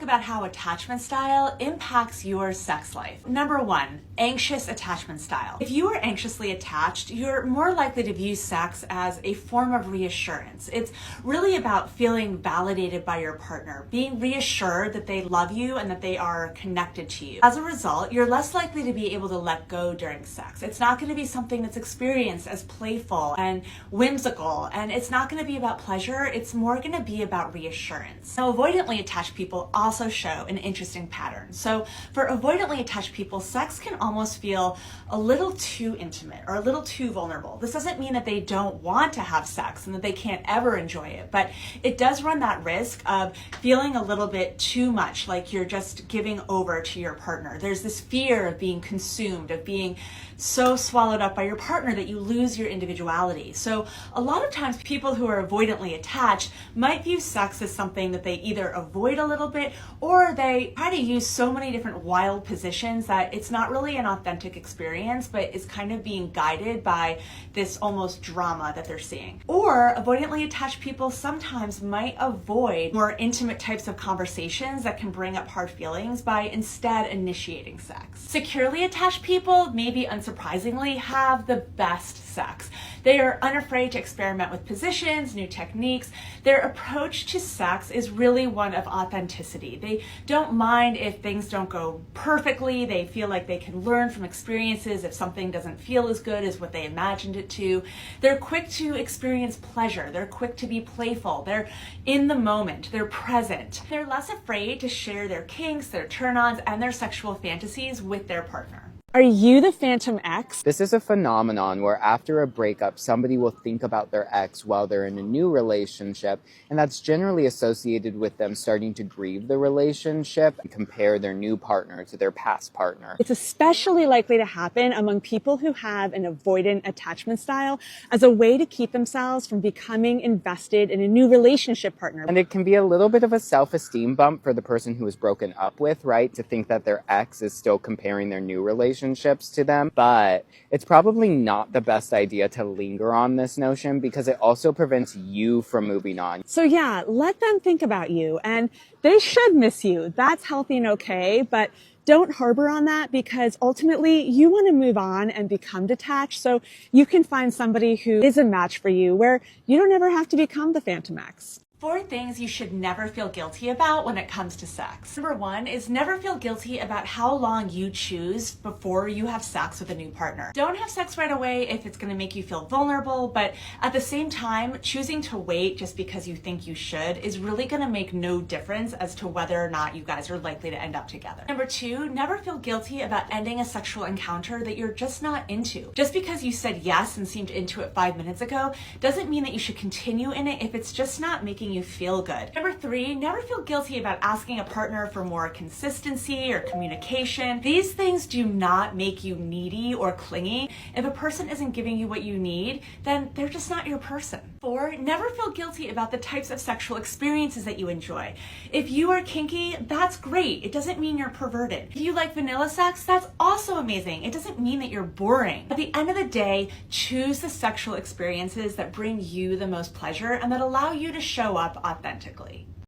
about how attachment style impacts your sex life. Number one, anxious attachment style. If you are anxiously attached, you're more likely to view sex as a form of reassurance. It's really about feeling validated by your partner, being reassured that they love you and that they are connected to you. As a result, you're less likely to be able to let go during sex. It's not going to be something that's experienced as playful and whimsical, and it's not going to be about pleasure. It's more going to be about reassurance. Now, avoidantly attached people also show an interesting pattern. So for avoidantly attached people, sex can almost feel a little too intimate or a little too vulnerable. This doesn't mean that they don't want to have sex and that they can't ever enjoy it, but it does run that risk of feeling a little bit too much like you're just giving over to your partner. There's this fear of being consumed, of being so swallowed up by your partner that you lose your individuality. So a lot of times people who are avoidantly attached might view sex as something that they either avoid a little bit or they try to use so many different wild positions that it's not really an authentic experience, but is kind of being guided by this almost drama that they're seeing. Or avoidantly attached people sometimes might avoid more intimate types of conversations that can bring up hard feelings by instead initiating sex. Securely attached people, maybe unsurprisingly, have the best sex. They are unafraid to experiment with positions, new techniques. Their approach to sex is really one of authenticity. They don't mind if things don't go perfectly. They feel like they can learn from experiences if something doesn't feel as good as what they imagined it to. They're quick to experience pleasure. They're quick to be playful. They're in the moment. They're present. They're less afraid to share their kinks, their turn-ons, and their sexual fantasies with their partner. Are you the phantom ex? This is a phenomenon where after a breakup, somebody will think about their ex while they're in a new relationship, and that's generally associated with them starting to grieve the relationship and compare their new partner to their past partner. It's especially likely to happen among people who have an avoidant attachment style as a way to keep themselves from becoming invested in a new relationship partner. And it can be a little bit of a self-esteem bump for the person who was broken up with, right? To think that their ex is still comparing their new relationships to them, but it's probably not the best idea to linger on this notion because it also prevents you from moving on. So yeah, let them think about you, and they should miss you. That's healthy and okay, but don't harbor on that because ultimately you want to move on and become detached so you can find somebody who is a match for you where you don't ever have to become the phantom ex. 4 things you should never feel guilty about when it comes to sex. Number 1 is never feel guilty about how long you choose before you have sex with a new partner. Don't have sex right away if it's going to make you feel vulnerable, but at the same time, choosing to wait just because you think you should is really going to make no difference as to whether or not you guys are likely to end up together. Number 2, never feel guilty about ending a sexual encounter that you're just not into. Just because you said yes and seemed into it 5 minutes ago doesn't mean that you should continue in it if it's just not making you feel good. Number 3, never feel guilty about asking a partner for more consistency or communication. These things do not make you needy or clingy. If a person isn't giving you what you need, then they're just not your person. 4, never feel guilty about the types of sexual experiences that you enjoy. If you are kinky, that's great. It doesn't mean you're perverted. If you like vanilla sex, that's also amazing. It doesn't mean that you're boring. At the end of the day, choose the sexual experiences that bring you the most pleasure and that allow you to show up authentically.